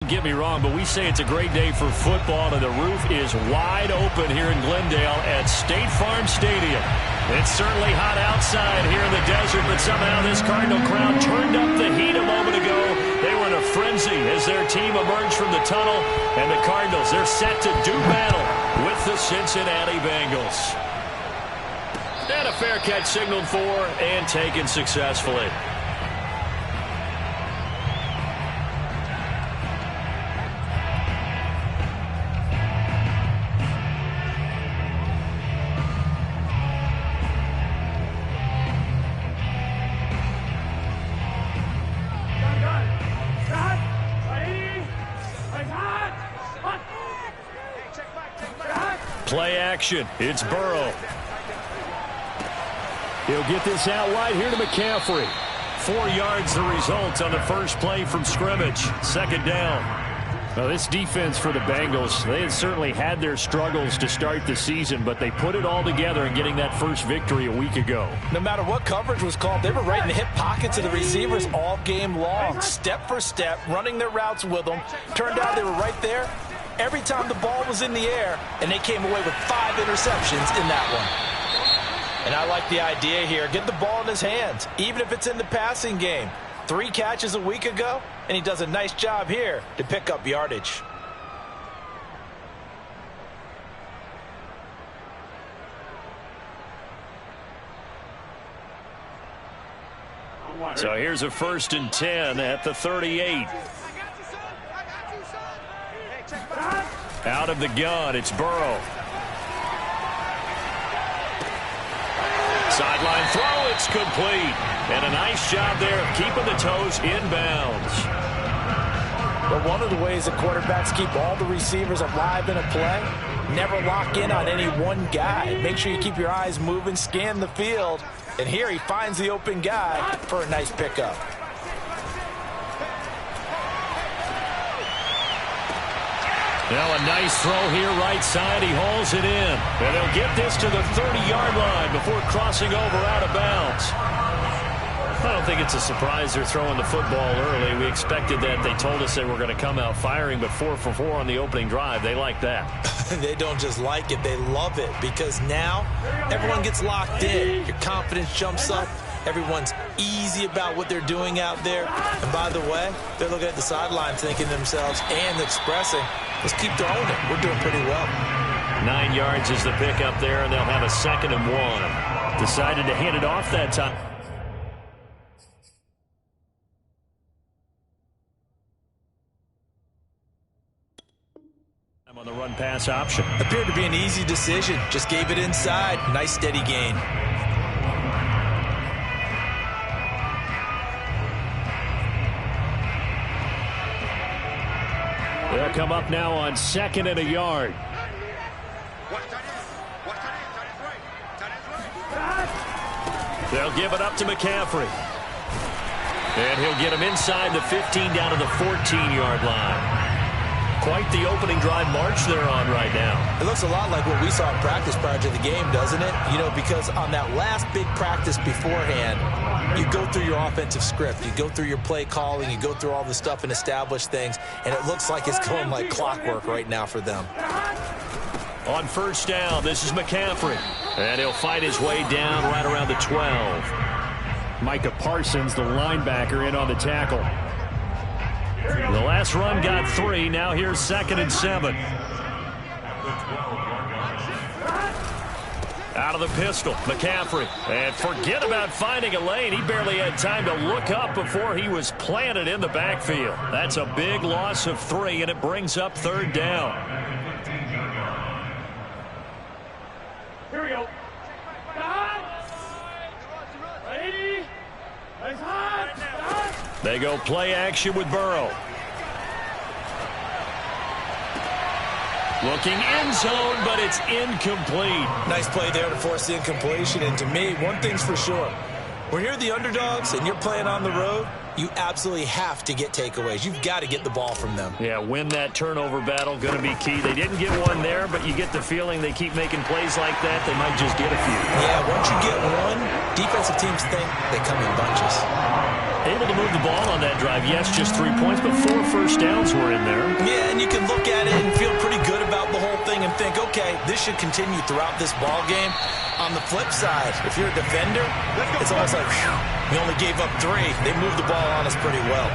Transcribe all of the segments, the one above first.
get me wrong, but we say it's a great day for football, and the roof is wide open here in Glendale at State Farm Stadium. It's certainly hot outside here in the desert, but somehow this Cardinal crowd turned up the heat a moment ago. They were in a frenzy as their team emerged from the tunnel, and the Cardinals, they're set to do battle with the Cincinnati Bengals. And a fair catch signaled for and taken successfully. Play action. It's Burrow. He'll get this out wide here to McCaffrey. 4 yards the result on the first play from scrimmage. Second down. Well, this defense for the Bengals, they had certainly had their struggles to start the season, but they put it all together in getting that first victory a week ago. No matter what coverage was called, they were right in the hip pockets of the receivers all game long. Step for step, running their routes with them. Turned out they were right there every time the ball was in the air, and they came away with 5 interceptions in that one. And I like the idea here. Get the ball in his hands, even if it's in the passing game. 3 catches a week ago, and he does a nice job here to pick up yardage. So here's a 1st and 10 at the 38. Out of the gun, it's Burrow. Sideline throw, it's complete. And a nice job there of keeping the toes inbounds. But one of the ways that quarterbacks keep all the receivers alive in a play, never lock in on any one guy. Make sure you keep your eyes moving, scan the field. And here he finds the open guy for a nice pickup. Now a nice throw here right side. He hauls it in. And they'll get this to the 30-yard line before crossing over out of bounds. I don't think it's a surprise they're throwing the football early. We expected that. They told us they were going to come out firing, but 4 for 4 on the opening drive. They like that. They don't just like it, they love it, because now everyone gets locked in. Your confidence jumps up. Everyone's easy about what they're doing out there. And by the way, they're looking at the sideline thinking to themselves and expressing, let's keep throwing it. We're doing pretty well. 9 yards is the pickup there, and they'll have a 2nd and 1. Decided to hand it off that time. On the run pass option. Appeared to be an easy decision. Just gave it inside. Nice steady gain. They'll come up now on 2nd and a yard. They'll give it up to McCaffrey. And he'll get him inside the 15 down to the 14-yard line. Quite the opening drive march they're on right now. It looks a lot like what we saw in practice prior to the game, doesn't it? You know, because on that last big practice beforehand, you go through your offensive script. You go through your play calling. You go through all the stuff and establish things. And it looks like it's going like clockwork right now for them. On 1st down, this is McCaffrey. And he'll fight his way down right around the 12. Micah Parsons, the linebacker, in on the tackle. The last run got 3. Now here's 2nd and 7. Out of the pistol, McCaffrey. And forget about finding a lane. He barely had time to look up before he was planted in the backfield. That's a big loss of 3, and it brings up 3rd down. Here we go. They go play action with Burrow. Looking end zone, but it's incomplete. Nice play there to force the incompletion. And to me, one thing's for sure. When you're the underdogs and you're playing on the road, you absolutely have to get takeaways. You've got to get the ball from them. Yeah, win that turnover battle, going to be key. They didn't get one there, but you get the feeling they keep making plays like that, they might just get a few. Yeah, once you get one, defensive teams think they come in bunches. Able to move the ball on that drive. Yes, just 3 points, but 4 first downs were in there. Yeah, and you can look at it and feel pretty good about the whole thing and think, okay, this should continue throughout this ball game. On the flip side, if you're a defender, it's almost like, whew, we only gave up 3. They moved the ball on us pretty well.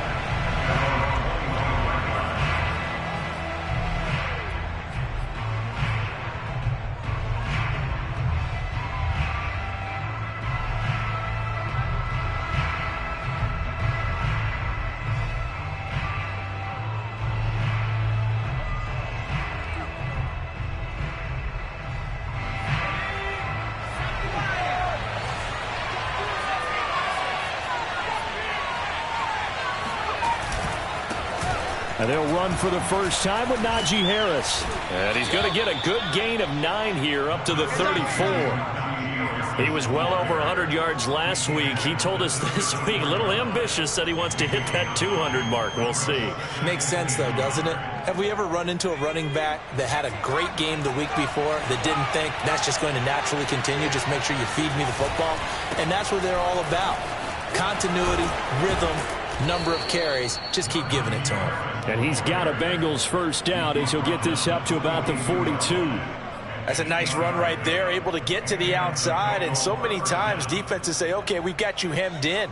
And they'll run for the first time with Najee Harris. And he's going to get a good gain of 9 here up to the 34. He was well over 100 yards last week. He told us this week, a little ambitious, that he wants to hit that 200 mark. We'll see. Makes sense, though, doesn't it? Have we ever run into a running back that had a great game the week before that didn't think that's just going to naturally continue? Just make sure you feed me the football. And that's what they're all about. Continuity, rhythm, number of carries. Just keep giving it to him. And he's got a Bengals first down as he'll get this up to about the 42. That's a nice run right there, able to get to the outside. And so many times defenses say, okay, we've got you hemmed in.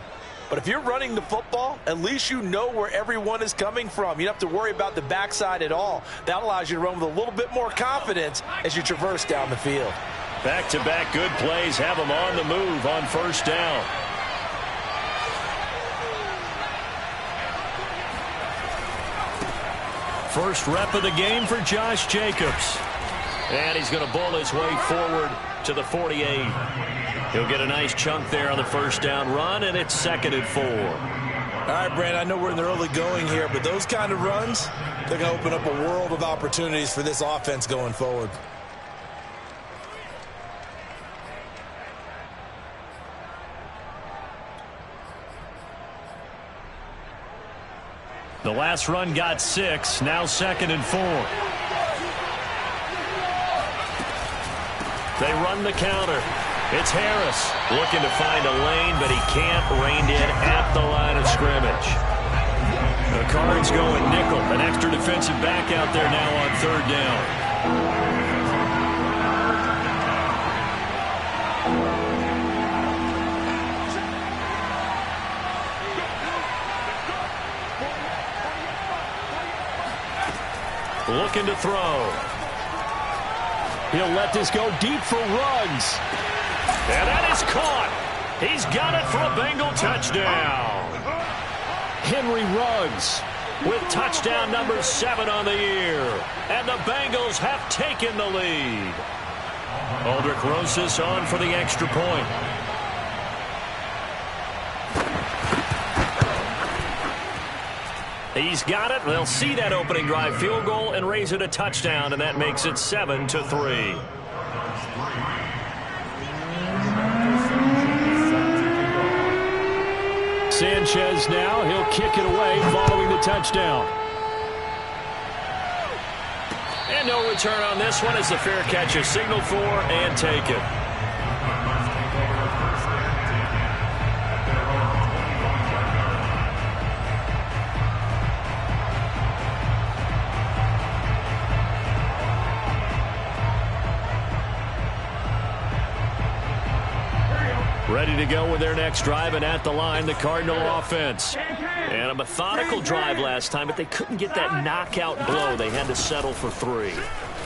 But if you're running the football, at least you know where everyone is coming from. You don't have to worry about the backside at all. That allows you to run with a little bit more confidence as you traverse down the field. Back-to-back good plays have him on the move on first down. First rep of the game for Josh Jacobs. And he's going to bowl his way forward to the 48. He'll get a nice chunk there on the first down run, and it's 2nd and 4. All right, Brand, I know we're in the early going here, but those kind of runs, they're going to open up a world of opportunities for this offense going forward. The last run got 6, now 2nd and 4. They run the counter. It's Harris looking to find a lane, but he can't. Reined in at the line of scrimmage. The Cards going nickel. An extra defensive back out there now on 3rd down. Looking to throw. He'll let this go deep for Ruggs. And that is caught. He's got it for a Bengal touchdown. Henry Ruggs with touchdown number 7 on the year. And the Bengals have taken the lead. Aldrich Rosas on for the extra point. He's got it. They'll see that opening drive field goal and raise it a touchdown, and that makes it 7-3. Sanchez now. He'll kick it away following the touchdown. And no return on this one as the fair catch is signaled for and taken. Ready to go with their next drive, and at the line, the Cardinal offense. And a methodical drive last time, but they couldn't get that knockout blow. They had to settle for 3.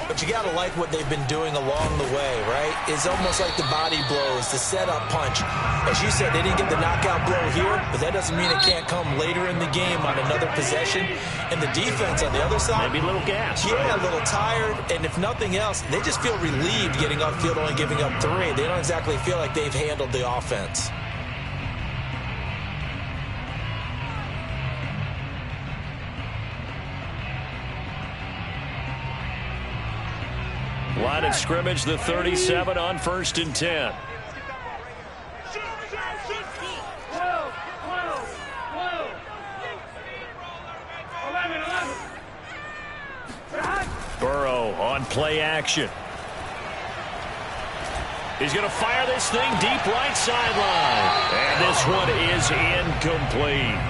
But you got to like what they've been doing along the way, right? It's almost like the body blows, the setup punch. As you said, they didn't get the knockout blow here, but that doesn't mean it can't come later in the game on another possession. And the defense on the other side, maybe a little gas. Yeah, right? A little tired. And if nothing else, they just feel relieved getting upfield, only giving up 3. They don't exactly feel like they've handled the offense. Line of scrimmage, the 37 on 1st and 10. Burrow on play action. He's going to fire this thing deep right sideline. And this one is incomplete.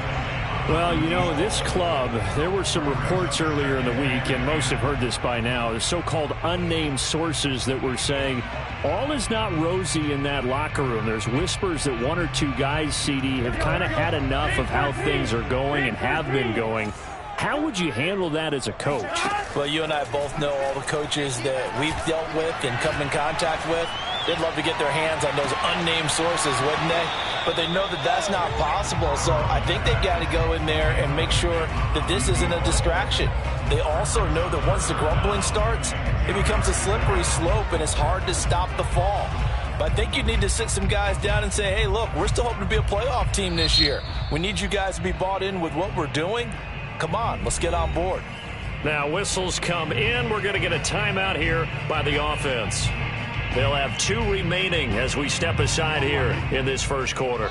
Well, you know, this club, there were some reports earlier in the week, and most have heard this by now, the so-called unnamed sources that were saying all is not rosy in that locker room. There's whispers that one or two guys, CD, have kind of had enough of how things are going and have been going. How would you handle that as a coach? Well, you and I both know all the coaches that we've dealt with and come in contact with. They'd love to get their hands on those unnamed sources, wouldn't they? But they know that that's not possible, so I think they've got to go in there and make sure that this isn't a distraction. They also know that once the grumbling starts, it becomes a slippery slope, and it's hard to stop the fall. But I think you need to sit some guys down and say, hey, look, we're still hoping to be a playoff team this year. We need you guys to be bought in with what we're doing. Come on, let's get on board. Now whistles come in. We're going to get a timeout here by the offense. They'll have 2 remaining as we step aside here in this first quarter.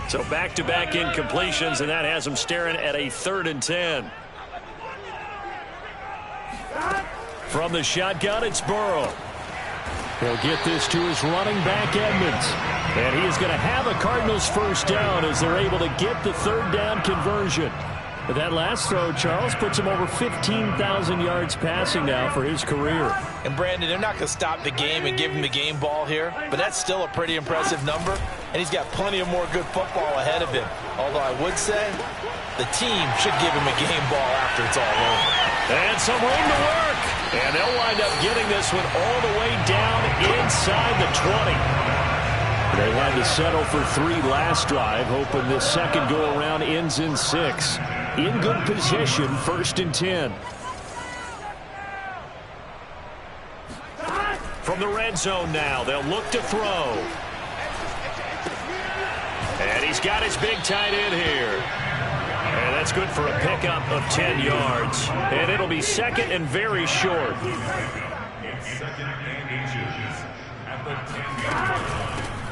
So back-to-back incompletions, and that has them staring at a 3rd and 10. From the shotgun, it's Burrow. He'll get this to his running back, Edmonds. And he is going to have a Cardinals first down as they're able to get the 3rd down conversion. But that last throw, Charles, puts him over 15,000 yards passing now for his career. And, Brandon, they're not going to stop the game and give him the game ball here, but that's still a pretty impressive number, and he's got plenty of more good football ahead of him. Although I would say the team should give him a game ball after it's all over. And some room to work. And they'll wind up getting this one all the way down inside the 20. They had to settle for 3 last drive, hoping this second go-around ends in 6. In good position, 1st and 10. From the red zone now, they'll look to throw. And he's got his big tight end here. And that's good for a pickup of 10 yards. And it'll be 2nd and very short.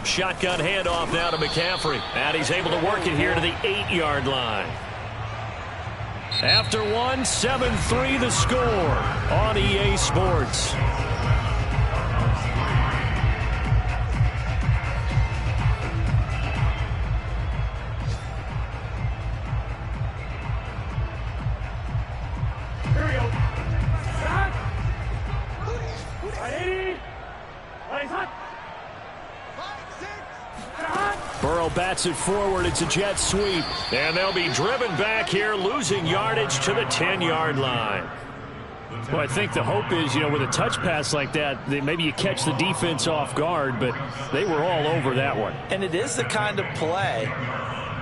Shotgun handoff now to McCaffrey. And he's able to work it here to the 8-yard line. After one, 7-3 the score on EA Sports. Here we go. Stop. 180. Plays hot. Burrow bats it forward. It's a jet sweep. And they'll be driven back here, losing yardage to the 10-yard line. Well, I think the hope is, you know, with a touch pass like that, maybe you catch the defense off guard, but they were all over that one. And it is the kind of play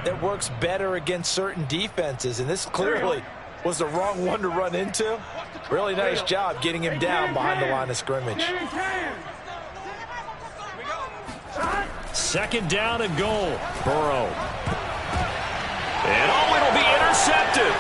that works better against certain defenses, and this clearly was the wrong one to run into. Really nice job getting him down behind the line of scrimmage. 2nd down and goal. Burrow. And it'll be intercepted.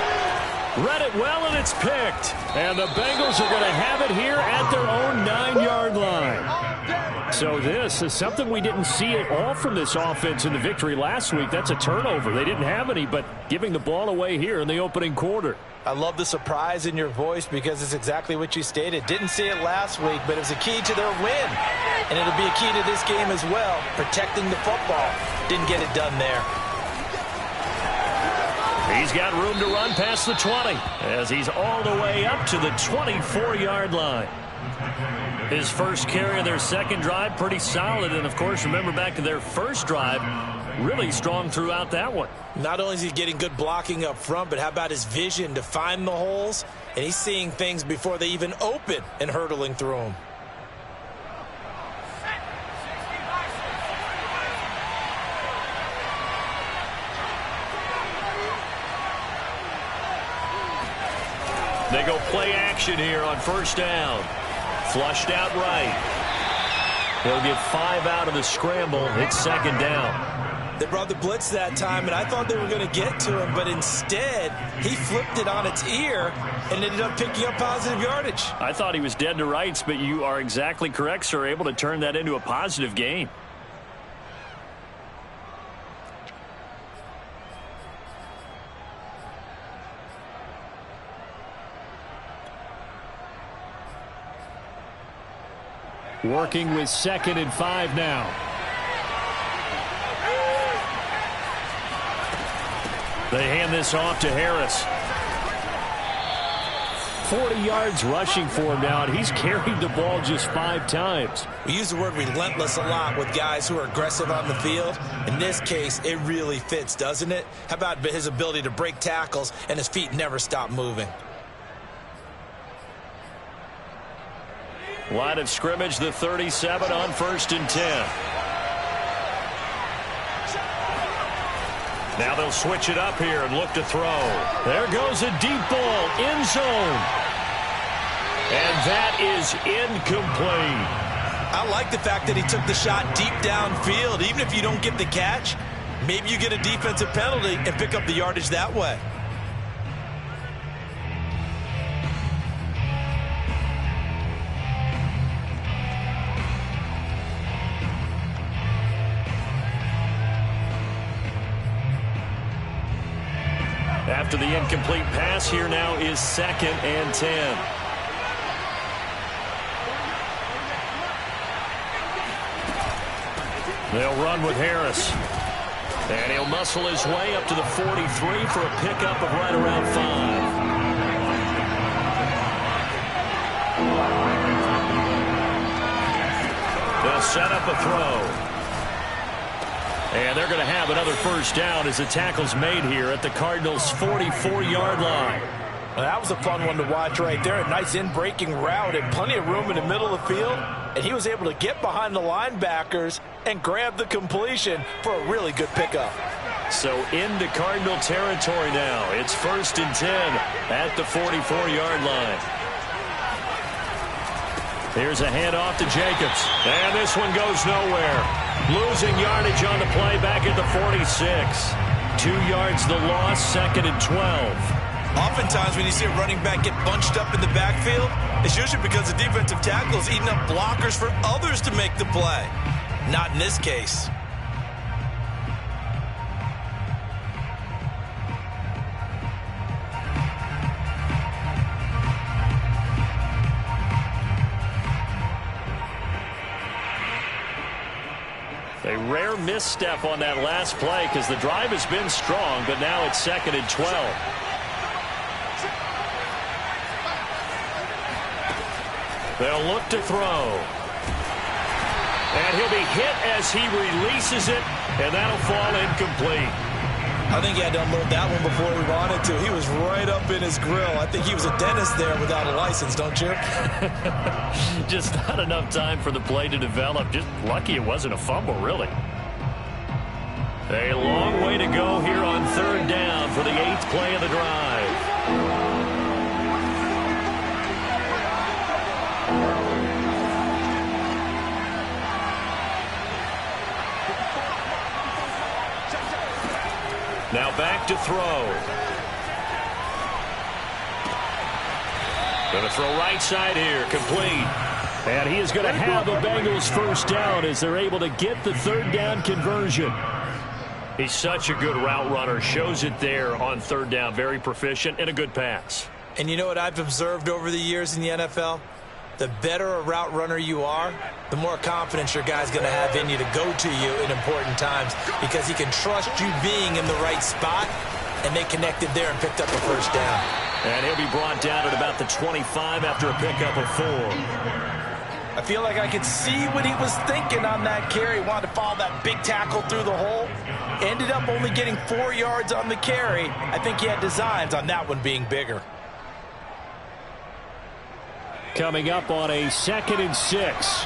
Read it well, and it's picked. And the Bengals are going to have it here at their own 9-yard line. So this is something we didn't see at all from this offense in the victory last week. That's a turnover. They didn't have any, but giving the ball away here in the opening quarter. I love the surprise in your voice because it's exactly what you stated. Didn't see it last week, but it was a key to their win. And it'll be a key to this game as well, protecting the football. Didn't get it done there. He's got room to run past the 20 as he's all the way up to the 24-yard line. His first carry of their second drive, pretty solid. And, of course, remember back to their first drive, really strong throughout that one. Not only is he getting good blocking up front, but how about his vision to find the holes? And he's seeing things before they even open and hurdling through them. They go play action here on 1st down. Flushed out right. He'll get 5 out of the scramble. It's 2nd down. They brought the blitz that time, and I thought they were going to get to him, but instead he flipped it on its ear and ended up picking up positive yardage. I thought he was dead to rights, but you are exactly correct, sir. Able to turn that into a positive gain. Working with 2nd and 5 now. They hand this off to Harris. 40 yards rushing for him now, and he's carried the ball just 5 times. We use the word relentless a lot with guys who are aggressive on the field. In this case, it really fits, doesn't it? How about his ability to break tackles and his feet never stop moving? Line of scrimmage, the 37 on 1st and 10. Now they'll switch it up here and look to throw. There goes a deep ball, end zone. And that is incomplete. I like the fact that he took the shot deep downfield. Even if you don't get the catch, maybe you get a defensive penalty and pick up the yardage that way. After the incomplete pass, here now is 2nd and 10. They'll run with Harris. And he'll muscle his way up to the 43 for a pickup of right around 5. They'll set up a throw. And they're going to have another first down as the tackle's made here at the Cardinals' 44-yard line. Well, that was a fun one to watch right there. A nice in-breaking route and plenty of room in the middle of the field. And he was able to get behind the linebackers and grab the completion for a really good pickup. So into Cardinal territory now. It's 1st and 10 at the 44-yard line. Here's a handoff to Jacobs. And this one goes nowhere. Losing yardage on the play back at the 46. 2 yards the loss, 2nd and 12. Oftentimes when you see a running back get bunched up in the backfield, it's usually because the defensive tackle is eating up blockers for others to make the play. Not in this case. A rare misstep on that last play because the drive has been strong, but now it's 2nd and 12. They'll look to throw. And he'll be hit as he releases it, and that'll fall incomplete. I think he had to unload that one before he wanted to. He was right up in his grill. I think he was a dentist there without a license, don't you? Just not enough time for the play to develop. Just lucky it wasn't a fumble, really. A long way to go here on 3rd down for the 8th play of the drive. Now back to throw. Going to throw right side here, complete. And he is going to have a Bengals first down as they're able to get the 3rd down conversion. He's such a good route runner. Shows it there on 3rd down. Very proficient and a good pass. And you know what I've observed over the years in the NFL? The better a route runner you are, the more confidence your guy's going to have in you to go to you in important times because he can trust you being in the right spot, and they connected there and picked up a first down. And he'll be brought down at about the 25 after a pickup of 4. I feel like I could see what he was thinking on that carry. Wanted to follow that big tackle through the hole. Ended up only getting 4 yards on the carry. I think he had designs on that one being bigger. Coming up on a 2nd and 6.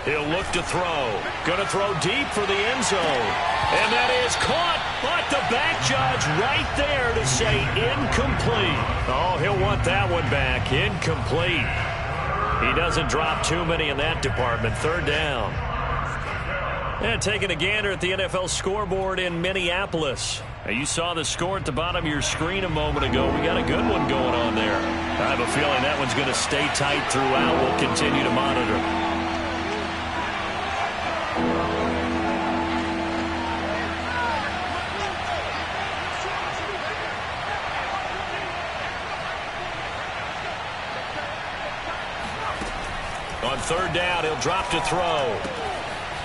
He'll look to throw. Going to throw deep for the end zone. And that is caught. But the back judge right there to say incomplete. Oh, he'll want that one back. Incomplete. He doesn't drop too many in that department. 3rd down. And taking a gander at the NFL scoreboard in Minneapolis. Now, you saw the score at the bottom of your screen a moment ago. We got a good one going on there. I have a feeling that one's going to stay tight throughout. We'll continue to monitor. On third down, he'll drop to throw.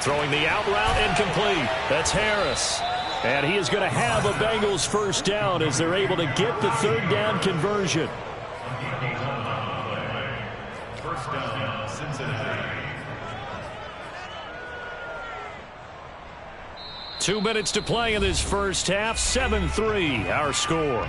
Throwing the out route incomplete. That's Harris. And he is going to have a Bengals first down as they're able to get the third down conversion. First down, Cincinnati. 2 minutes to play in this first half. 7-3 our score.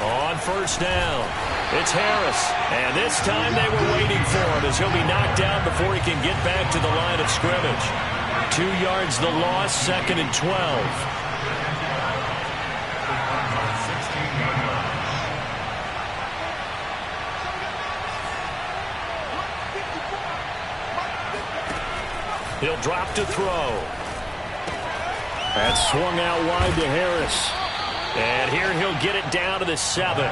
On first down, it's Harris. And this time they were waiting for him as he'll be knocked down before he can get back to the line of scrimmage. 2 yards the loss, 2nd and 12. He'll drop to throw. That's swung out wide to Harris. And here he'll get it down to the 7.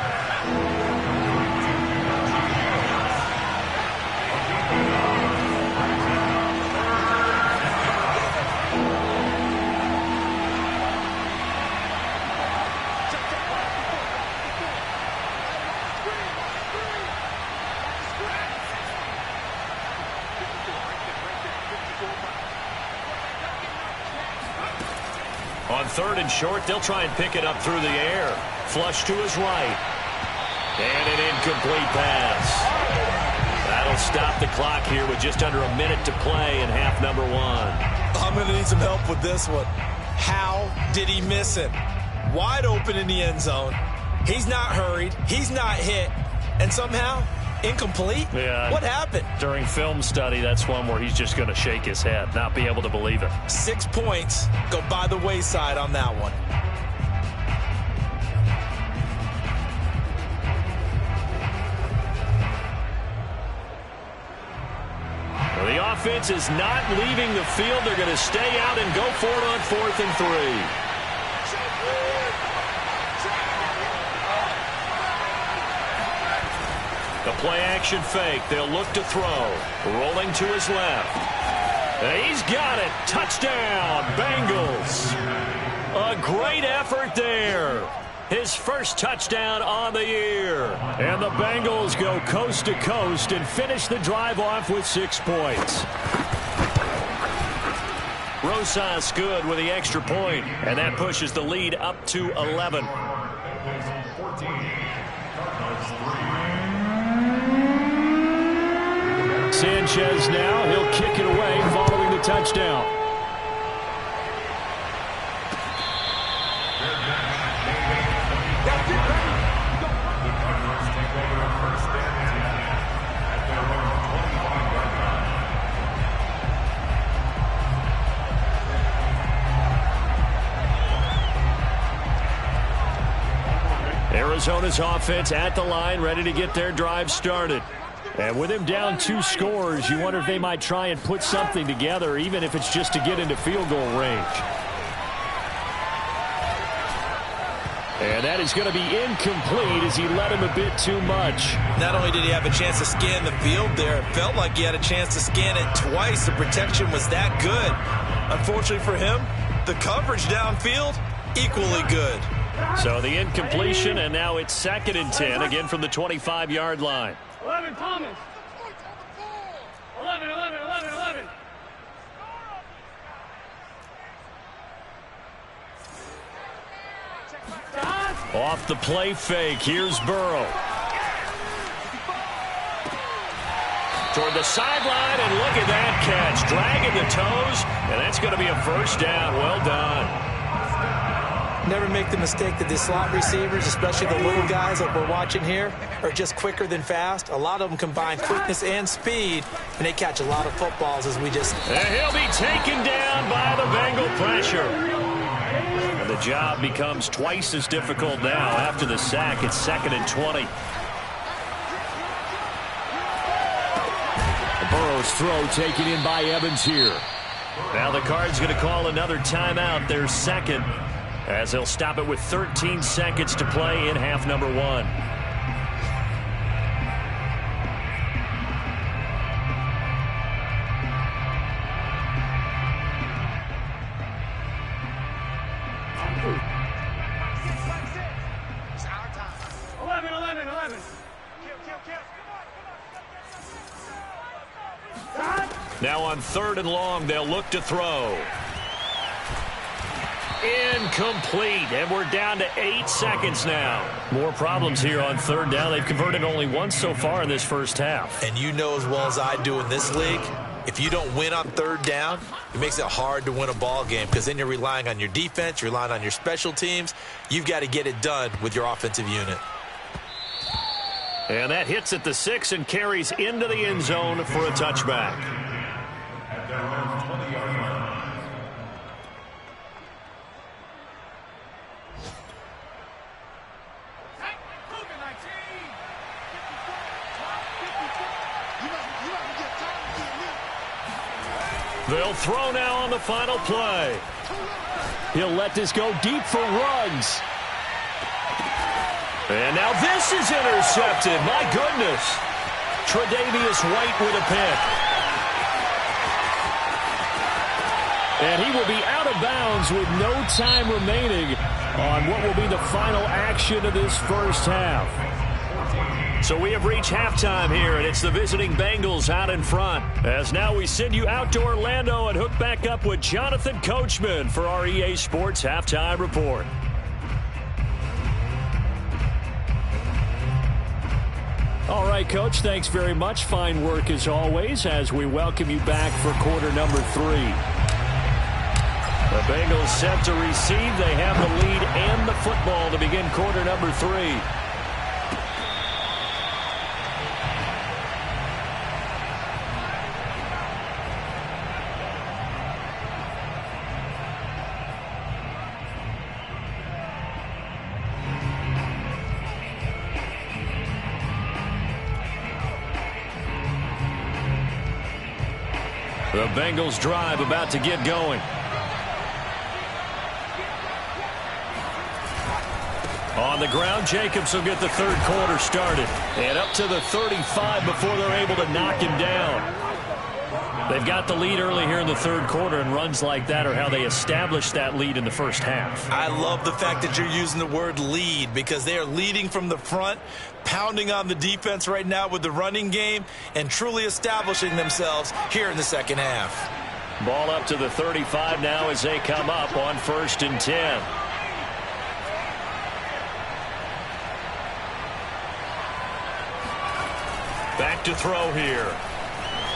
On 3rd and short, they'll try and pick it up through the air. Flush to his right. And an incomplete pass. That'll stop the clock here with just under a minute to play in half number 1. I'm going to need some help with this one. How did he miss it? Wide open in the end zone. He's not hurried. He's not hit. And somehow, incomplete? Yeah. What happened? During film study, that's one where he's just going to shake his head, not be able to believe it. 6 points go by the wayside on that one. Well, the offense is not leaving the field. They're going to stay out and go for it on 4th and 3. The play-action fake. They'll look to throw. Rolling to his left. And he's got it. Touchdown, Bengals. A great effort there. His first touchdown on the year. And the Bengals go coast to coast and finish the drive off with 6 points. Rosas good with the extra point, and that pushes the lead up to 11. Sanchez now, he'll kick it away following the touchdown. Arizona's offense at the line, ready to get their drive started. And with him down 2 scores, you wonder if they might try and put something together, even if it's just to get into field goal range. And that is going to be incomplete as he led him a bit too much. Not only did he have a chance to scan the field there, it felt like he had a chance to scan it twice. The protection was that good. Unfortunately for him, the coverage downfield, equally good. So the incompletion, and now it's 2nd and 10, again from the 25-yard line. 11, Thomas. 11, 11, 11, 11. Off the play fake, here's Burrow. Toward the sideline, and look at that catch. Dragging the toes, and that's going to be a first down. Well done. Never make the mistake that the slot receivers, especially the little guys like we're watching here, are just quicker than fast. A lot of them combine quickness and speed, and they catch a lot of footballs as we just... And he'll be taken down by the Bengal pressure. And the job becomes twice as difficult now after the sack. It's 2nd and 20. Burrow's throw taken in by Evans here. Now the Cards going to call another timeout, their second, as they'll stop it with 13 seconds to play in half number 1. Now on 3rd and long, they'll look to throw. Incomplete, and we're down to 8 seconds now. More problems here on 3rd down. They've converted only once so far in this first half. And you know as well as I do in this league, if you don't win on 3rd down, it makes it hard to win a ball game because then you're relying on your defense, you're relying on your special teams. You've got to get it done with your offensive unit. And that hits at the 6 and carries into the end zone for a touchback. They'll throw now on the final play. He'll let this go deep for Ruggs. And now this is intercepted. My goodness. Tre'Davious White with a pick. And he will be out of bounds with no time remaining on what will be the final action of this first half. So we have reached halftime here, and it's the visiting Bengals out in front. As now we send you out to Orlando and hook back up with Jonathan Coachman for our EA Sports Halftime Report. All right, Coach, thanks very much. Fine work as always as we welcome you back for quarter number 3. The Bengals set to receive. They have the lead and the football to begin quarter number 3. The Bengals drive about to get going. On the ground, Jacobs will get the 3rd quarter started. And up to the 35 before they're able to knock him down. They've got the lead early here in the 3rd quarter, and runs like that are how they established that lead in the first half. I love the fact that you're using the word lead because they are leading from the front, pounding on the defense right now with the running game, and truly establishing themselves here in the second half. Ball up to the 35 now as they come up on 1st and 10. Back to throw here.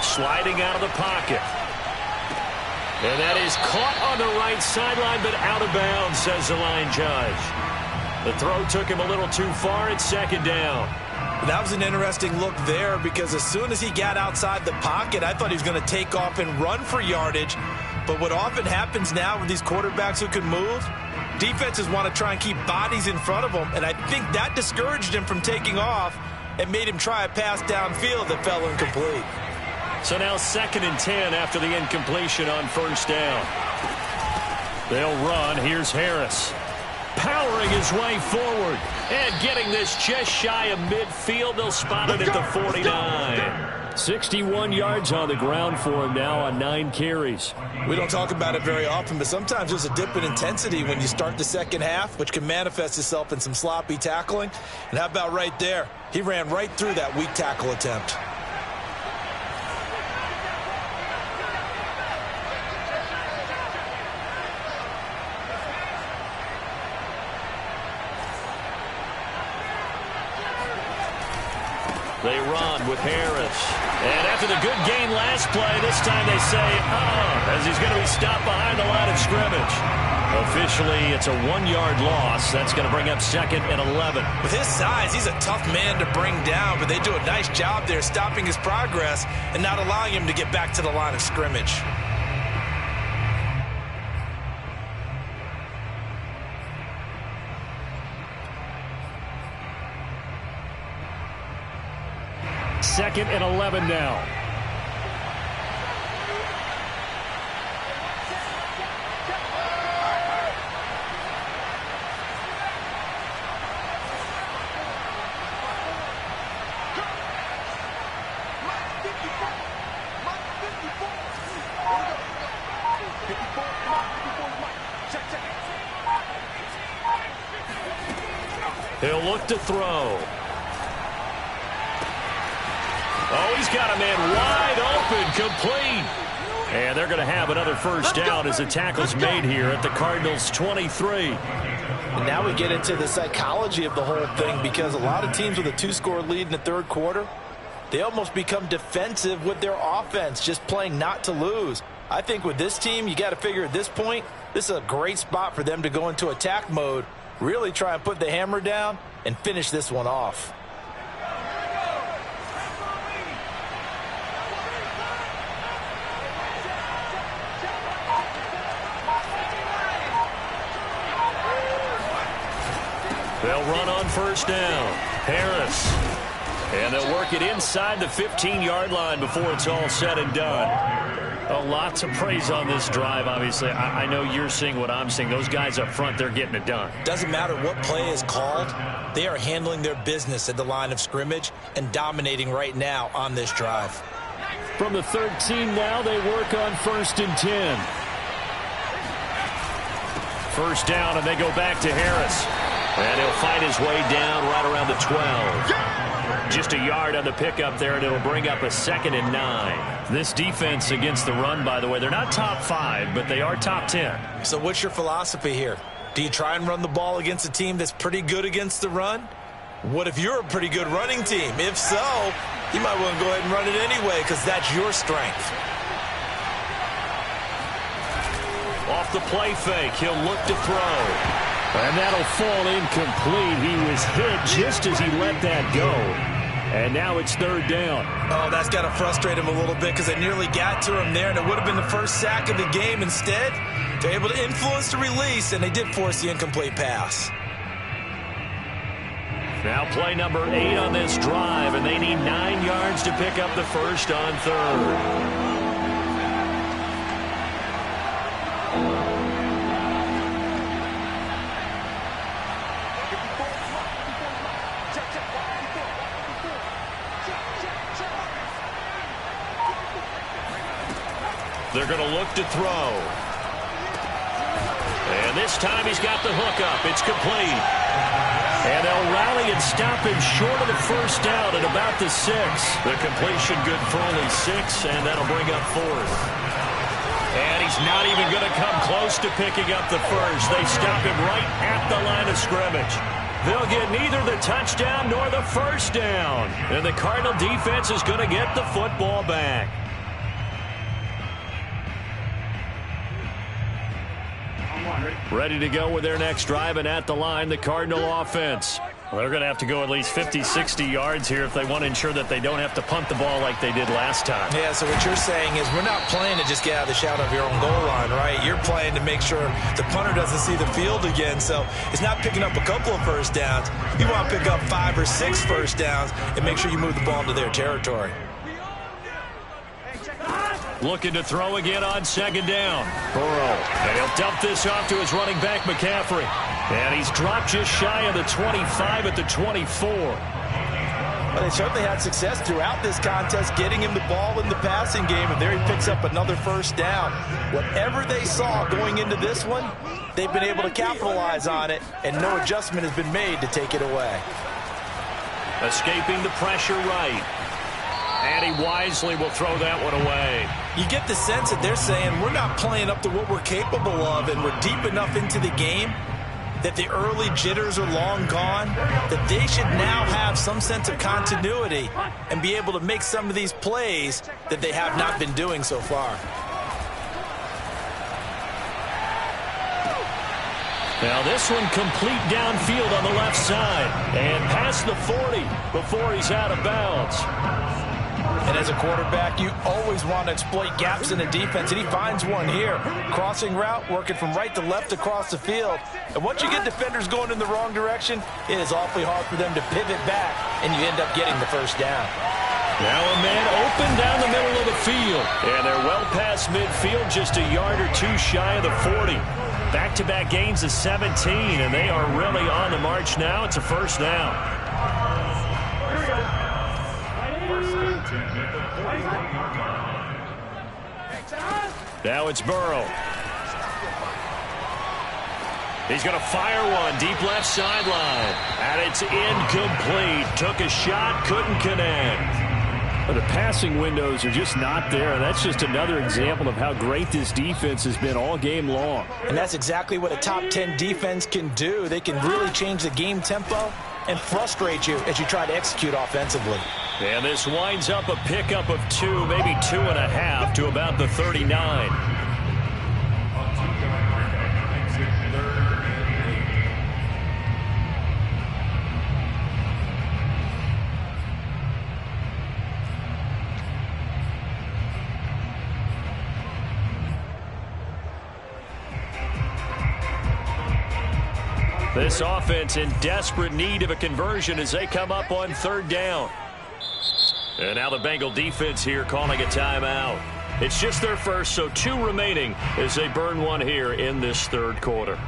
Sliding out of the pocket. And that is caught on the right sideline, but out of bounds, says the line judge. The throw took him a little too far. It's 2nd down. That was an interesting look there because as soon as he got outside the pocket, I thought he was going to take off and run for yardage. But what often happens now with these quarterbacks who can move, defenses want to try and keep bodies in front of them, and I think that discouraged him from taking off and made him try a pass downfield that fell incomplete. So now 2nd and 10 after the incompletion on 1st down. They'll run. Here's Harris. Powering his way forward and getting this just shy of midfield. They'll spot it at the 49. 61 yards on the ground for him now on 9 carries. We don't talk about it very often, but sometimes there's a dip in intensity when you start the second half, which can manifest itself in some sloppy tackling. And how about right there? He ran right through that weak tackle attempt. They run with Harris. And after the good gain last play, this time they say, as he's going to be stopped behind the line of scrimmage. Officially, it's a 1-yard loss. That's going to bring up 2nd and 11. With his size, he's a tough man to bring down, but they do a nice job there stopping his progress and not allowing him to get back to the line of scrimmage. 2nd and 11 now. He'll look to throw. Oh, he's got a man wide open, complete. And they're going to have another first down as the tackle's made here at the Cardinals' 23. And now we get into the psychology of the whole thing, because a lot of teams with a 2-score lead in the third quarter, they almost become defensive with their offense, just playing not to lose. I think with this team, you got to figure at this point, this is a great spot for them to go into attack mode, really try and put the hammer down and finish this one off. They'll run on first down. Harris. And they'll work it inside the 15-yard line before it's all said and done. Lots of praise on this drive, obviously. I know you're seeing what I'm seeing. Those guys up front, they're getting it done. Doesn't matter what play is called. They are handling their business at the line of scrimmage and dominating right now on this drive. From the 13 now, they work on 1st and 10. First down, and they go back to Harris. And he'll find his way down right around the 12. Just a yard on the pickup there, and it'll bring up a 2nd and 9. This defense against the run, by the way, they're not top 5, but they are top 10. So what's your philosophy here? Do you try and run the ball against a team that's pretty good against the run? What if you're a pretty good running team? If so, you might want to go ahead and run it anyway, because that's your strength. Off the play fake, he'll look to throw. And that'll fall incomplete. He was hit just as he let that go. And now it's 3rd down. Oh, that's got to frustrate him a little bit, because they nearly got to him there, and it would have been the first sack of the game. Instead, they're able to influence the release, and they did force the incomplete pass. Now play number 8 on this drive, and they need 9 yards to pick up the first on 3rd. They're going to look to throw. And this time he's got the hook up. It's complete. And they'll rally and stop him short of the first down at about the 6. The completion good for only 6, and that'll bring up 4th. And he's not even going to come close to picking up the first. They stop him right at the line of scrimmage. They'll get neither the touchdown nor the first down. And the Cardinal defense is going to get the football back. Ready to go with their next drive, and at the line, the Cardinal offense. Well, they're going to have to go at least 50, 60 yards here if they want to ensure that they don't have to punt the ball like they did last time. Yeah, so what you're saying is we're not playing to just get out of the shadow of your own goal line, right? You're playing to make sure the punter doesn't see the field again. So it's not picking up a couple of first downs. You want to pick up 5 or 6 first downs and make sure you move the ball into their territory. Looking to throw again on 2nd down. Burrow. And he'll dump this off to his running back, McCaffrey. And he's dropped just shy of the 25 at the 24. But they certainly had success throughout this contest, getting him the ball in the passing game, and there he picks up another first down. Whatever they saw going into this one, they've been able to capitalize on it, and no adjustment has been made to take it away. Escaping the pressure right. And he wisely will throw that one away. You get the sense that they're saying we're not playing up to what we're capable of, and we're deep enough into the game that the early jitters are long gone, that they should now have some sense of continuity and be able to make some of these plays that they have not been doing so far. Now this one complete downfield on the left side and past the 40 before he's out of bounds. And as a quarterback, you always want to exploit gaps in the defense, and he finds one here. Crossing route, working from right to left across the field. And once you get defenders going in the wrong direction, it is awfully hard for them to pivot back, and you end up getting the first down. Now a man open down the middle of the field. And they're well past midfield, just a yard or two shy of the 40. Back-to-back gains of 17, and they are really on the march now. It's a first down. Now it's Burrow. He's going to fire one deep left sideline. And it's incomplete. Took a shot, couldn't connect. The passing windows are just not there. That's just another example of how great this defense has been all game long. And that's exactly what a top 10 defense can do. They can really change the game tempo and frustrate you as you try to execute offensively. And this winds up a pickup of 2, maybe 2.5 to about the 39. This offense in desperate need of a conversion as they come up on third down. And now the Bengal defense here calling a timeout. It's just their first, so 2 remaining as they burn one here in this third quarter.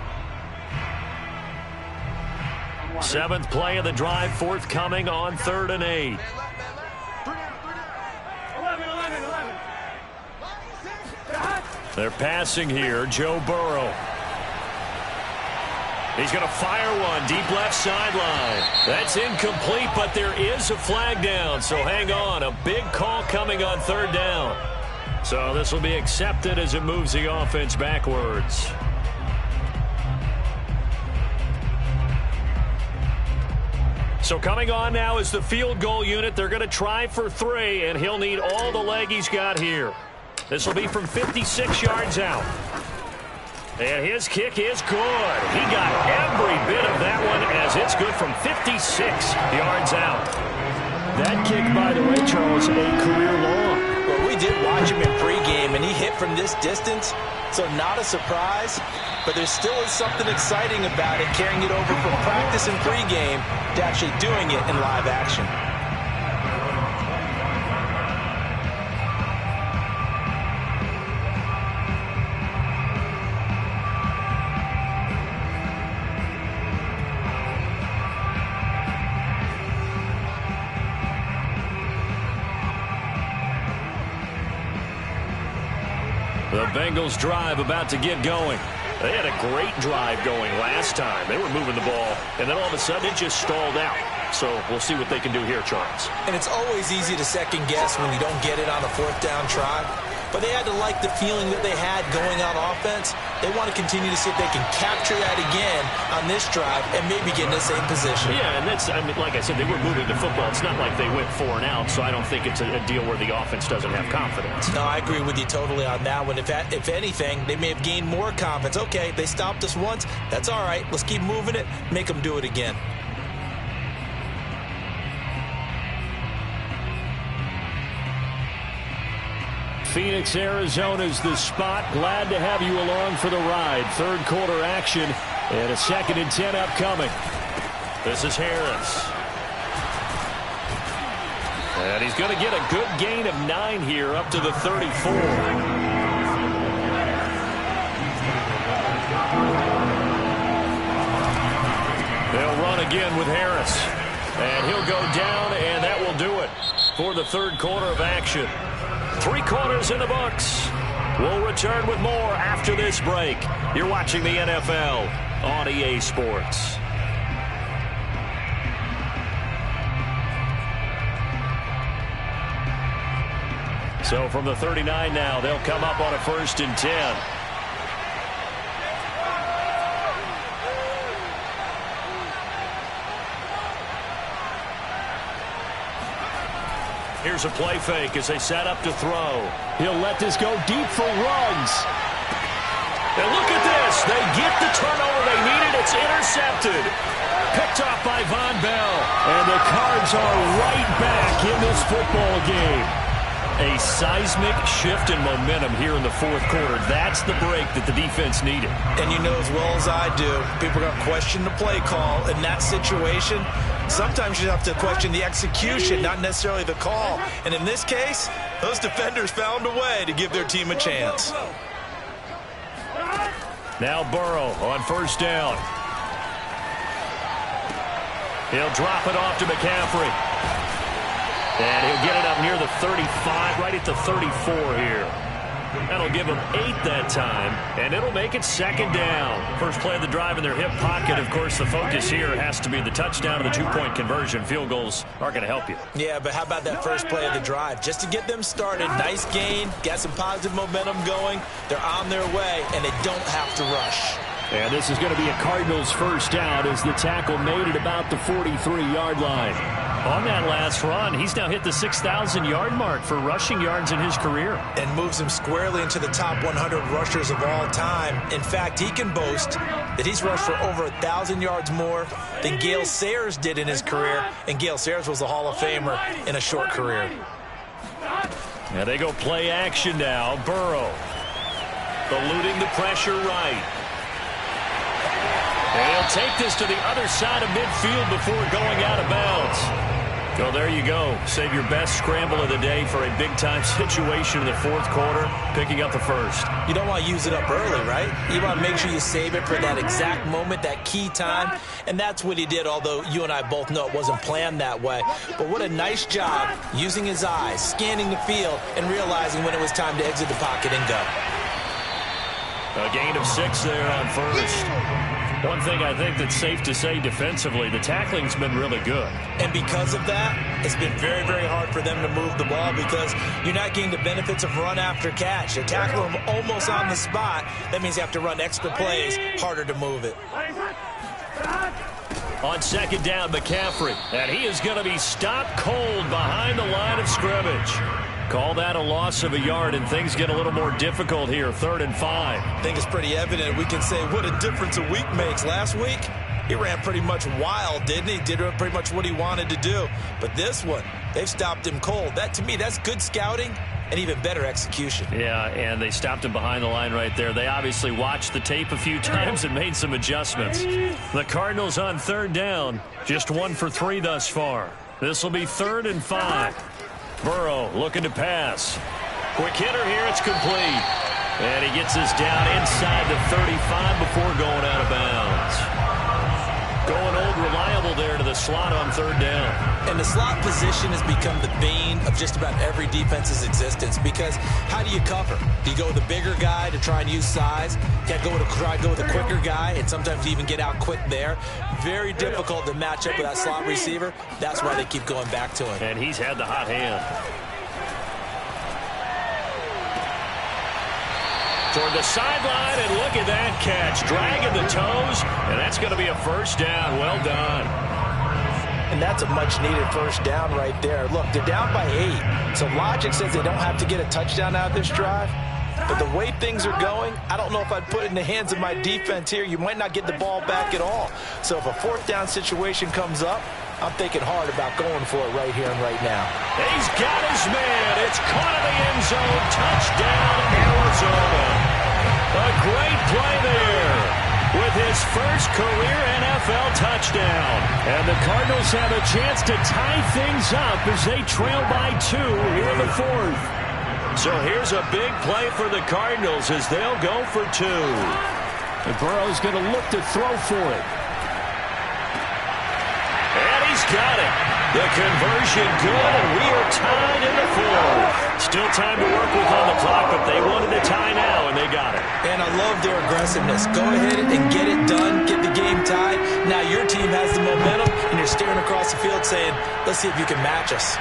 7th play of the drive forthcoming on 3rd and 8. 11. They're passing here. Joe Burrow. He's going to fire one deep left sideline. That's incomplete, but there is a flag down, so hang on. A big call coming on 3rd down. So this will be accepted as it moves the offense backwards. So coming on now is the field goal unit. They're going to try for 3, and he'll need all the leg he's got here. This will be from 56 yards out. And his kick is good. He got every bit of that one as it's good from 56 yards out. That kick, by the way, Charles, a career long. Well, we did watch him in pregame, and he hit from this distance, so not a surprise. But there still is something exciting about it, carrying it over from practice and pregame to actually doing it in live action. The Bengals drive about to get going. They had a great drive going last time. They were moving the ball, and then all of a sudden it just stalled out. So we'll see what they can do here, Charles. And it's always easy to second guess when you don't get it on a 4th down try. But they had to like the feeling that they had going on offense. They want to continue to see if they can capture that again on this drive and maybe get in the same position. Yeah, and that's, I mean, like I said, they were moving the football. It's not like they went 4 and out, so I don't think it's a deal where the offense doesn't have confidence. No, I agree with you totally on that one. If anything, they may have gained more confidence. Okay, they stopped us once. That's all right. Let's keep moving it. Make them do it again. Phoenix, Arizona's the spot. Glad to have you along for the ride. Third quarter action and a 2nd and 10 upcoming. This is Harris. And he's going to get a good gain of 9 here up to the 34. They'll run again with Harris. And he'll go down, and that will do it for the third quarter of action. 3 quarters in the books. We'll return with more after this break. You're watching the NFL on EA Sports. So from the 39 now, they'll come up on a 1st and 10. Here's a play fake as they set up to throw. He'll let this go deep for Ruggs. And look at this. They get the turnover they needed. It's intercepted. Picked off by Von Bell. And the Cards are right back in this football game. A seismic shift in momentum here in the fourth quarter. That's the break that the defense needed. And you know as well as I do, people are going to question the play call in that situation. Sometimes you have to question the execution, not necessarily the call. And in this case, those defenders found a way to give their team a chance. Now Burrow on first down. He'll drop it off to McCaffrey. And he'll get it up near the 35, right at the 34 here. That'll give them 8 that time, and it'll make it second down. First play of the drive in their hip pocket. Of course, the focus here has to be the touchdown and the two-point conversion. Field goals aren't going to help you. Yeah, but how about that first play of the drive? Just to get them started, nice gain, got some positive momentum going. They're on their way, and they don't have to rush. And this is going to be a Cardinals first down as the tackle made at about the 43-yard line. On that last run, he's now hit the 6,000-yard mark for rushing yards in his career. And moves him squarely into the top 100 rushers of all time. In fact, he can boast that he's rushed for over 1,000 yards more than Gale Sayers did in his career. And Gale Sayers was a Hall of Famer in a short career. Now they go play action now. Burrow eluding the pressure right. And he'll take this to the other side of midfield before going out of bounds. So there you go. Save your best scramble of the day for a big-time situation in the fourth quarter, picking up the first. You don't want to use it up early, right? You want to make sure you save it for that exact moment, that key time. And that's what he did, although you and I both know it wasn't planned that way. But what a nice job using his eyes, scanning the field, and realizing when it was time to exit the pocket and go. A gain of 6 there on first. One thing I think that's safe to say defensively, the tackling's been really good. And because of that, it's been very, very hard for them to move the ball because you're not getting the benefits of run after catch. They tackle them almost on the spot. That means you have to run extra plays, harder to move it. On second down, McCaffrey. And he is going to be stopped cold behind the line of scrimmage. Call that a loss of a yard, and things get a little more difficult here. 3rd and 5. I think it's pretty evident. We can say what a difference a week makes. Last week, he ran pretty much wild, didn't he? Did pretty much what he wanted to do. But this one, they've stopped him cold. That, to me, that's good scouting and even better execution. Yeah, and they stopped him behind the line right there. They obviously watched the tape a few times and made some adjustments. The Cardinals on 3rd down, just 1 for 3 thus far. This will be 3rd and 5. Burrow looking to pass. Quick hitter here, it's complete. And he gets this down inside the 35 before going out of bounds. Going old reliable there to the slot on 3rd down. And the slot position has become the bane of just about every defense's existence because how do you cover? Do you go with a bigger guy to try and use size? You got to try to go with a quicker guy, and sometimes you even get out quick there. Very difficult to match up with that slot receiver. That's why they keep going back to him. And he's had the hot hand. Toward the sideline, and look at that catch. Dragging the toes, and that's going to be a first down. Well done. And that's a much-needed first down right there. Look, they're down by 8. So logic says they don't have to get a touchdown out of this drive. But the way things are going, I don't know if I'd put it in the hands of my defense here. You might not get the ball back at all. So if a 4th down situation comes up, I'm thinking hard about going for it right here and right now. He's got his man. It's caught in the end zone. Touchdown, Arizona. A great play there with his first career NFL touchdown. And the Cardinals have a chance to tie things up as they trail by 2 here in the 4th. So here's a big play for the Cardinals as they'll go for 2. And Burrow's going to look to throw for it. And he's got it. The conversion good, and we are tied in the 4th. Still time to work with on the clock, but they wanted to tie now, and they got it. And I love their aggressiveness. Go ahead and get it done, get the game tied. Now your team has the momentum, and you're staring across the field saying, let's see if you can match us.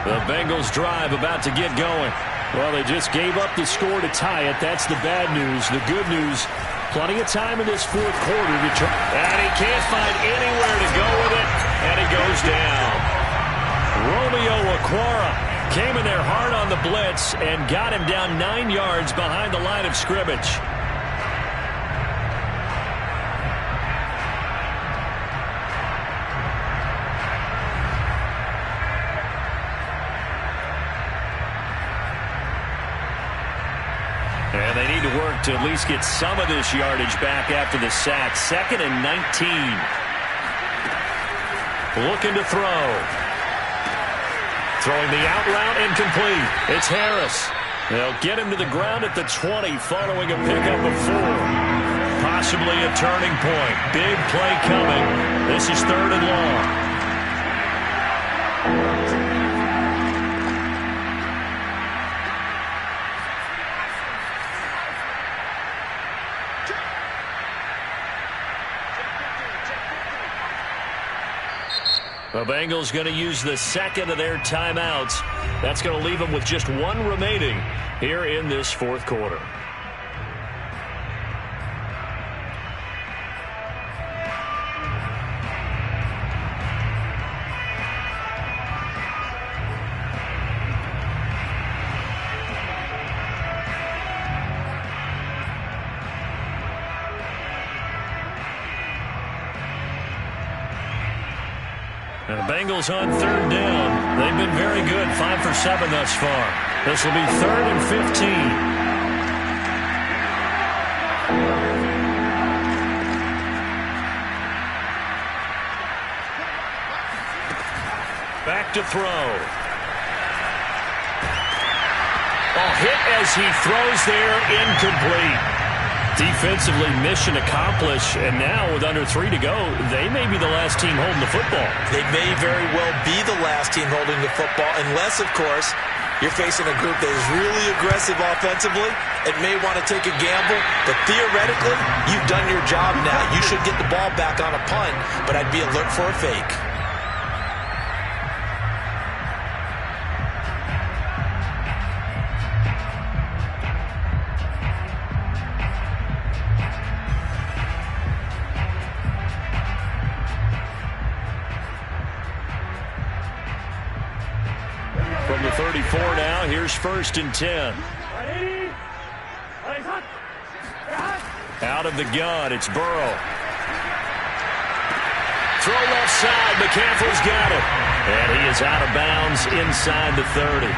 The Bengals drive about to get going. Well, they just gave up the score to tie it. That's the bad news. The good news, plenty of time in this 4th quarter to try. And he can't find anywhere to go with it, and he goes down. Okwara came in there hard on the blitz and got him down 9 yards behind the line of scrimmage. And they need to work to at least get some of this yardage back after the sack. 2nd and 19. Looking to throw. Throwing the out route incomplete. It's Harris. They'll get him to the ground at the 20 following a pickup of 4. Possibly a turning point. Big play coming. This is 3rd and long. The Bengals going to use the 2nd of their timeouts. That's going to leave them with just 1 remaining here in this 4th quarter. And the Bengals on 3rd down. They've been very good, 5 for 7 thus far. This will be 3rd and 15. Back to throw. A hit as he throws there, incomplete. Defensively, mission accomplished, and now with under 3 to go, they may be the last team holding the football. They may very well be the last team holding the football, unless, of course, you're facing a group that is really aggressive offensively and may want to take a gamble. But theoretically, you've done your job now. You should get the ball back on a punt, but I'd be alert for a fake. From the 34 now, here's 1st and 10. Out of the gun, it's Burrow. Throw left side, McCaffrey's got it. And he is out of bounds inside the 30.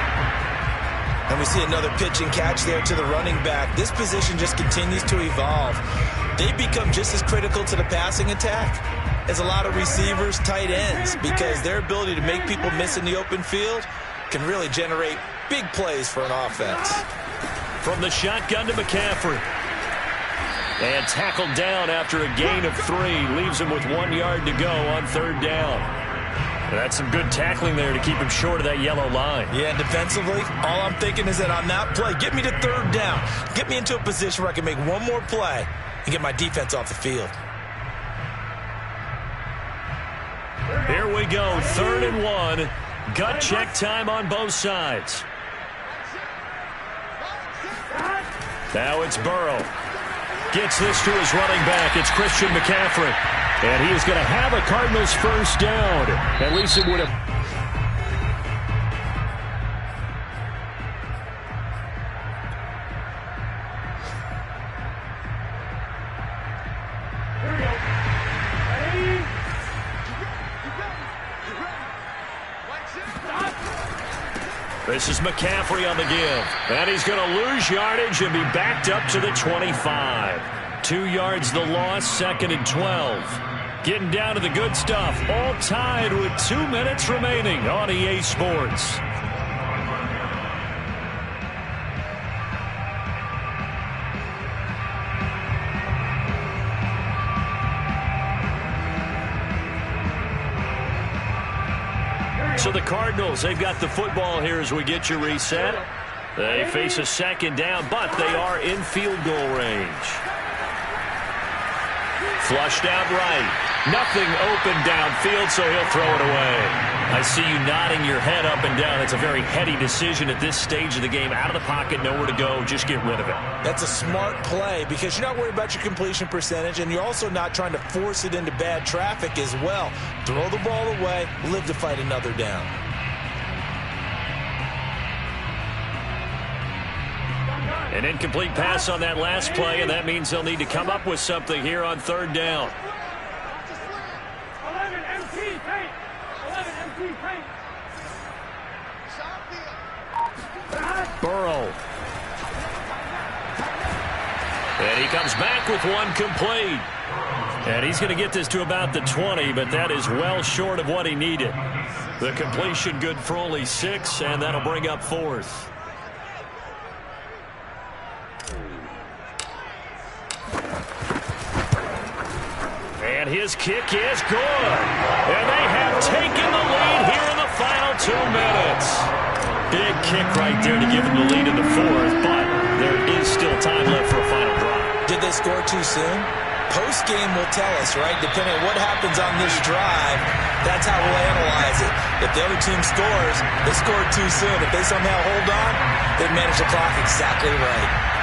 And we see another pitch and catch there to the running back. This position just continues to evolve. They become just as critical to the passing attack as a lot of receivers, tight ends, because their ability to make people miss in the open field can really generate big plays for an offense. From the shotgun to McCaffrey. And tackled down after a gain of 3. Leaves him with 1 yard to go on 3rd down. That's some good tackling there to keep him short of that yellow line. Yeah, and defensively, all I'm thinking is that on that play, get me to 3rd down. Get me into a position where I can make one more play and get my defense off the field. Here we go, 3rd and 1. Gut check time on both sides. Now it's Burrow. Gets this to his running back. It's Christian McCaffrey. And he is going to have a Cardinals 1st down. At least it would have. This is McCaffrey on the give. And he's going to lose yardage and be backed up to the 25. 2 yards the loss, 2nd and 12. Getting down to the good stuff. All tied with 2 minutes remaining on EA Sports. So the Cardinals, they've got the football here as we get you reset. They face a 2nd down, but they are in field goal range. Flushed out right. Nothing open downfield, so he'll throw it away. I see you nodding your head up and down. It's a very heady decision at this stage of the game. Out of the pocket, nowhere to go. Just get rid of it. That's a smart play because you're not worried about your completion percentage, and you're also not trying to force it into bad traffic as well. Throw the ball away, live to fight another down. An incomplete pass on that last play, and that means they'll need to come up with something here on third down. 11 MT paint. 11 MT paint. Burrow. And he comes back with one complete. And he's going to get this to about the 20, but that is well short of what he needed. The completion good for only 6, and that'll bring up 4th. And his kick is good. And they have taken the lead here in the final 2 minutes. Big kick right there to give them the lead in the 4th, but there is still time left for a final drive. Did they score too soon? Post-game will tell us, right? Depending on what happens on this drive, that's how we'll analyze it. If the other team scores, they scored too soon. If they somehow hold on, they've managed the clock exactly right.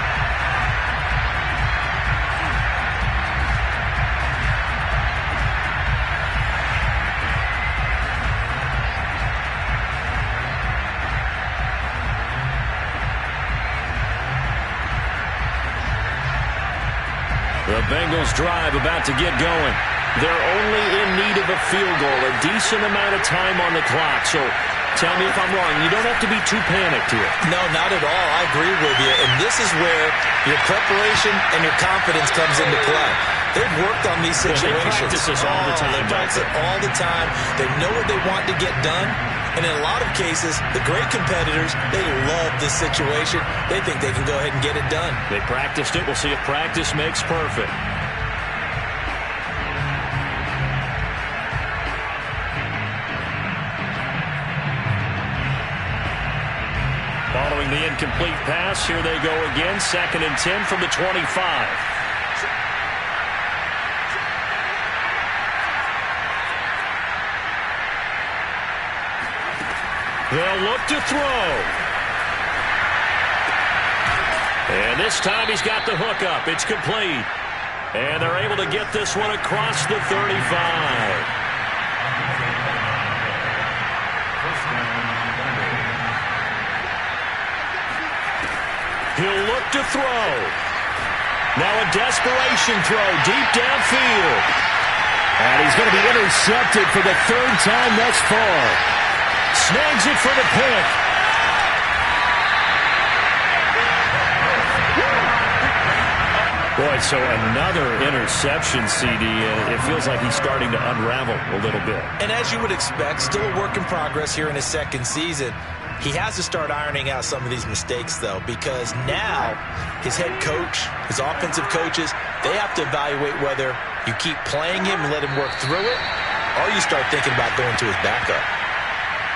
The Bengals drive about to get going. They're only in need of a field goal, a decent amount of time on the clock. So tell me if I'm wrong. You don't have to be too panicked here. No, not at all. I agree with you. And this is where your preparation and your confidence comes into play. They've worked on these situations. They practice this all the time. They practice it all the time. They know what they want to get done. And in a lot of cases, the great competitors, they love this situation. They think they can go ahead and get it done. They practiced it. We'll see if practice makes perfect. Following the incomplete pass, here they go again. 2nd and 10 from the 25. They'll look to throw. And this time he's got the hook up. It's complete. And they're able to get this one across the 35. He'll look to throw. Now a desperation throw deep downfield. And he's going to be intercepted for the 3rd time thus far. Snags it for the pick. Boy, so another interception, CD. It feels like he's starting to unravel a little bit. And as you would expect, still a work in progress here in his 2nd season. He has to start ironing out some of these mistakes, though, because now his head coach, his offensive coaches, they have to evaluate whether you keep playing him and let him work through it, or you start thinking about going to his backup.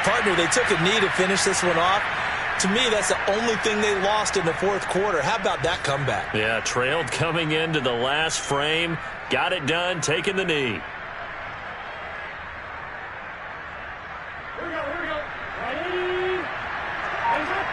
Partner, they took a knee to finish this one off. To me, that's the only thing they lost in the 4th quarter. How about that comeback? Yeah, trailed coming into the last frame. Got it done, taking the knee. Here we go, here we go. Ready? Hands up.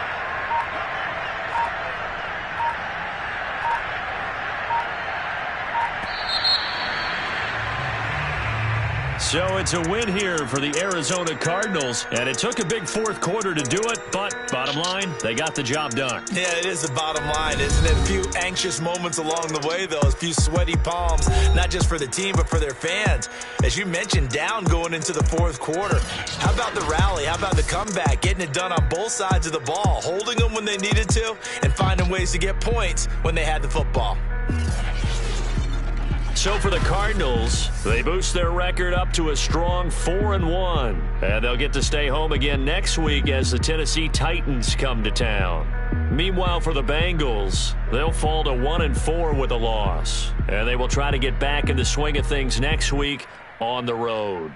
So it's a win here for the Arizona Cardinals, and it took a big 4th quarter to do it, but bottom line, they got the job done. Yeah, it is the bottom line, isn't it? A few anxious moments along the way, though, a few sweaty palms, not just for the team, but for their fans. As you mentioned, down going into the 4th quarter. How about the rally? How about the comeback? Getting it done on both sides of the ball, holding them when they needed to, and finding ways to get points when they had the football. So for the Cardinals, they boost their record up to a strong 4-1. And they'll get to stay home again next week as the Tennessee Titans come to town. Meanwhile, for the Bengals, they'll fall to 1-4 with a loss. And they will try to get back in the swing of things next week on the road.